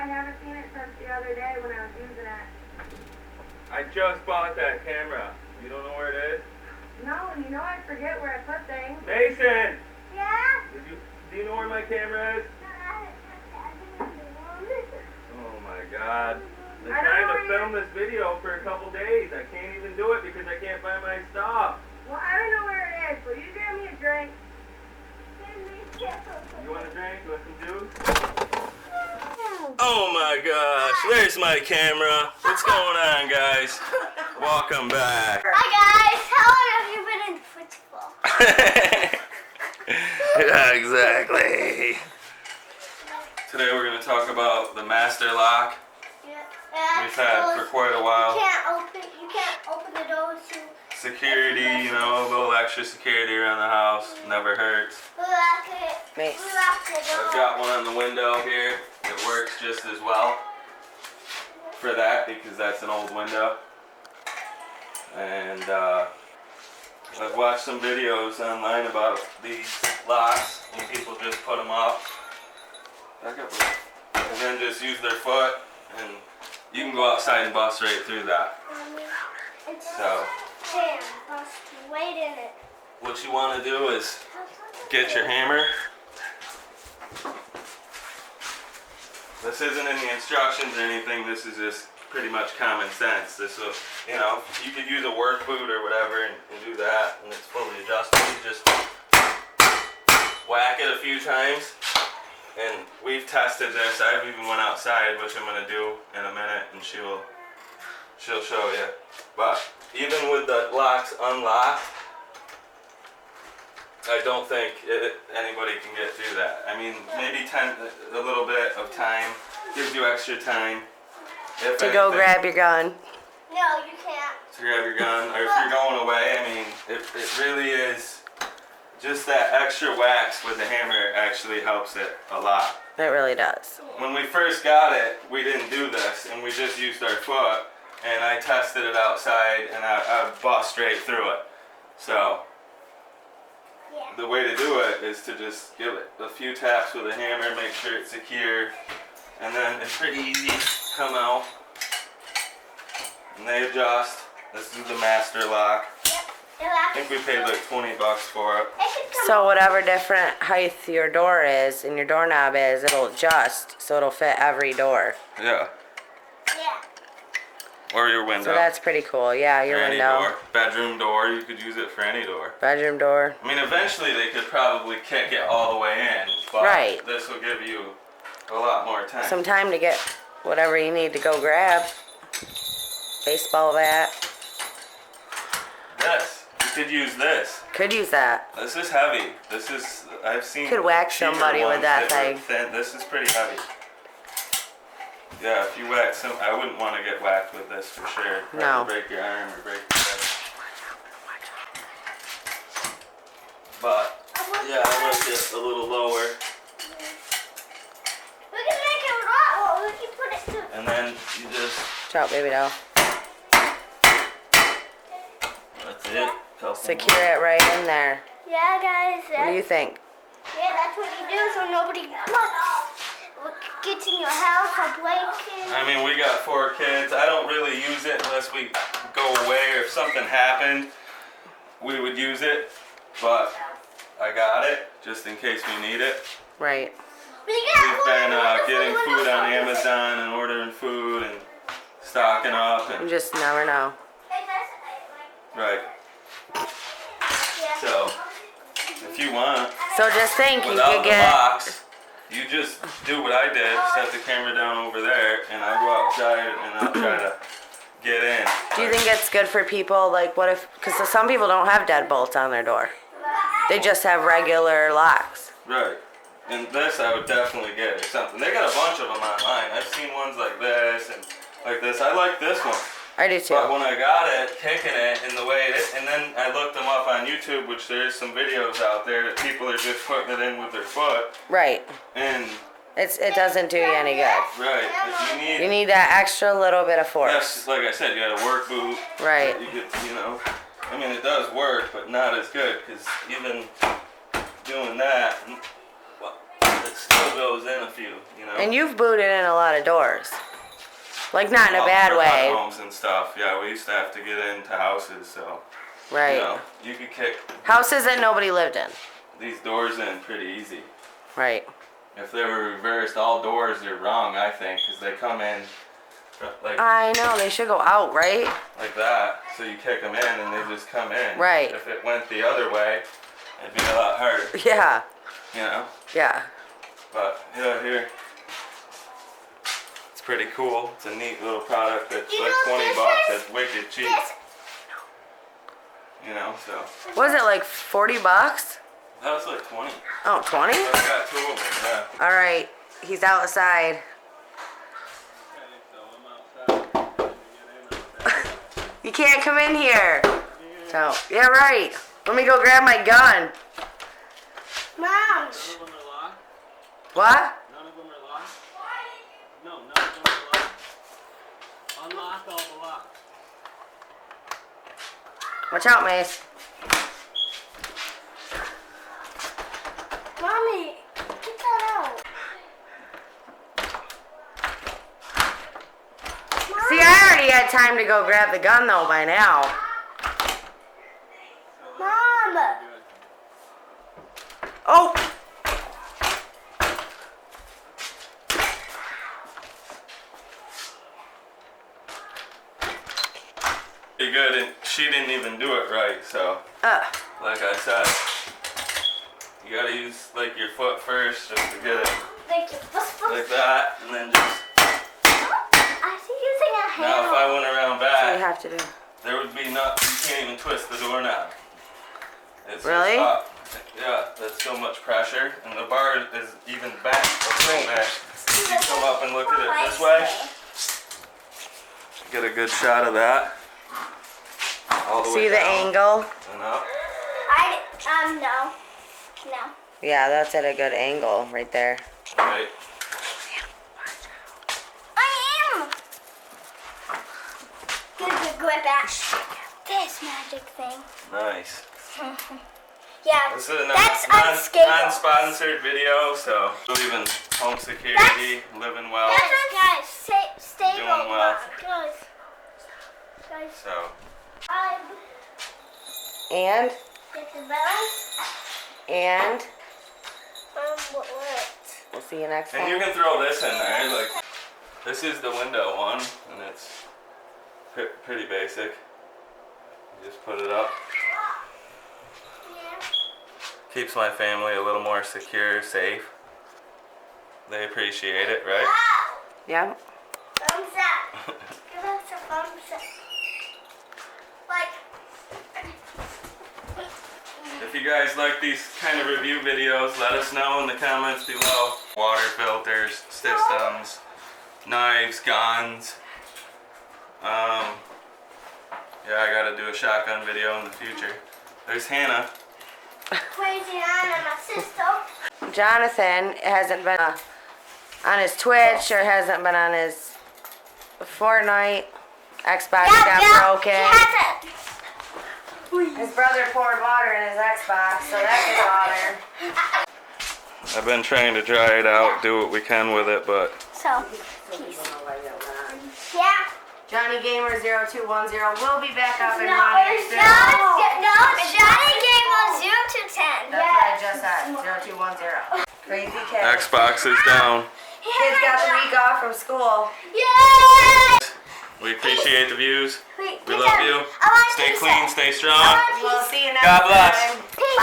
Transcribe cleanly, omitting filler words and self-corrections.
I haven't seen it since the other day when I was using it. I just bought that camera. You don't know where it is? No, and you know I forget where I put things. Mason! Yeah? Do you know where my camera is? Oh my god. I'm trying to film this video for a couple days. I can't even do it because I can't find my stuff. Well, I don't know where it is, but you grab me a drink. You want a drink? You want some juice? Oh my gosh, there's my camera. What's going on, guys? Welcome back. Hi guys, how long have you been in football? Yeah, exactly. Today we're going to talk about the master lock. Yeah. We've had for quite a while. You can't open the door to Security, you know, a little extra security around the house. Never hurts. lock it. Mace. We lock the door. I've got one on the window here. It works just as well for that because that's an old window. And I've watched some videos online about these locks and people just put them up. Back up a little. And then just use their foot and you can go outside and bust right through that. So Damn, bust right in it. what you want to do is get your hammer. This isn't in the instructions or anything. This is just pretty much common sense. This will, you know, you could use a work boot or whatever and do that, and it's fully adjustable. You just whack it a few times, and we've tested this. I've even went outside, which I'm gonna do in a minute, and she'll show you. But even with the locks unlocked, I don't think anybody can get through that. I mean, maybe a little bit of time gives you extra time. If To go grab your gun. No, you can't. To grab your gun, or if you're going away. I mean, it really is just that extra wax with the hammer actually helps it a lot. It really does. When we first got it, we didn't do this, and we just used our foot, and I tested it outside, and I bust straight through it. So Yeah. the way to do it is to just give it a few taps with a hammer, make sure it's secure, and then it's pretty easy to come out. And they adjust. This is the master lock. I think we paid like $20 for it. So whatever different height your door is and your doorknob is, it'll adjust so it'll fit every door. Yeah. Yeah. Or your window. So that's pretty cool. Yeah, your or any window. door. Bedroom door, you could use it for any door. Bedroom door. I mean, eventually they could probably kick it all the way in, but Right. this will give you a lot more time. Some time to get whatever you need to go grab. Baseball bat. This, you could use this. Could use that. This is heavy. This is, I've seen Could whack cheaper somebody with ones that were thing. thin. This is pretty heavy. Yeah, if you whack some, I wouldn't want to get whacked with this for sure. Probably No. break your arm or break your head. But, yeah, I went it a little lower. We can make it raw. We can put it to. And then you just, Chop, baby doll. that's it. Couple Secure more. it right in there. Yeah, guys. What do you think? Yeah, that's what you do so nobody gets in your house or breaks in. I mean, we got 4 kids. I don't really use it unless we go away or if something happened, we would use it. But I got it just in case we need it. Right. We've been getting food on Amazon and ordering food and stocking up You and just never know. right. Yeah. So if you want, So just think, you without could the get. box, you just do what I did. Set the camera down over there, and I'll go outside and I'll try to get in. Do you think it's good for people? Like, what if? Because some people don't have deadbolts on their door. They just have regular locks. Right. And this I would definitely get or something. They got a bunch of them online. I've seen ones like this and like this. I like this one. I do too. But when I got it, kicking it in the way it is, and then I looked them up on YouTube, which there's some videos out there that people are just putting it in with their foot. Right. And, It doesn't do you any good. right, if You need that extra little bit of yes, force. like I said, you got a work boot. Right. You could, you know, I mean, it does work, but not as good, because even doing that, well, the it still goes in a few, you know. And you've booted in a lot of doors. Like, not in a Well, bad for way. homes and stuff. Yeah, we used to have to get into houses, so Right. you know, you could kick Houses that nobody lived in. these doors in pretty easy. Right. If they were reversed, all doors are wrong, I think, because they come in like I know, they should go out, right? like that. So you kick them in and they just come in. Right. If it went the other way, it'd be a lot harder, Yeah. you know. Yeah. But yeah, here. It's pretty cool. It's a neat little product that's You like know, 20 this bucks. is- That's wicked cheap. This. You know, so Was it like 40 bucks? that was like 20. Oh, 20? I got 2 of them, yeah. All right. He's outside. You can't come in here. So, yeah, right. Let me go grab my gun. Mom. None of them are locked? What? None of them are locked? No, none of them are locked. Unlock all the locks. Watch out, Mace. Mommy, get that out. See, I already had time to go grab the gun, though, by now. Mom. Oh! Pretty good, and she didn't even do it right, so like I said, you gotta use like your foot first just to get it Thank you. like that, and then just, I see using a now if hammer. I went around That's what you back, have to do. there would be not, you can't even twist the door now. It's Really? up. Yeah, that's so much pressure, and the bar is even bent a little Right. bit. If you come up and look at it this way, get a good shot of that. All the way See the down angle? and up. No. No. Yeah, that's at a good angle right there. Right. I am. Get a good grip at this magic thing. Nice. Yeah, This is a that's unstable. non-sponsored video, so believe in home security, living well. Guys, stable. Doing well. Guys, So And, get the bell. and, What? we'll see you next and you time. can throw this in there. Like this is the window one, and it's pretty basic. You just put it up. Yeah. Keeps my family a little more secure, safe. They appreciate it, right? Yeah. Thumbs up. Give us a thumbs up. Like. If you guys like these kind of review videos, let us know in the comments below. Water filters, systems, knives, guns. Yeah, I gotta do a shotgun video in the future. There's Hannah. Crazy Anna, my sister. Jonathan hasn't been on his Twitch or hasn't been on his Fortnite. Xbox got broken. His brother poured water in his Xbox, so that gets water. I've been trying to dry it out, do what we can with it, but So, yeah. Johnny Gamer 0210 will be back up and No, running it's soon. Johnny Game on 0 to 10. That's what I just said. 0210. Crazy kid. Xbox is down. Kids got the week off from school. Yay! We appreciate the views. Wait, We love you. I want Stay to clean, say- stay strong. We'll see you next God bless. time. Peace.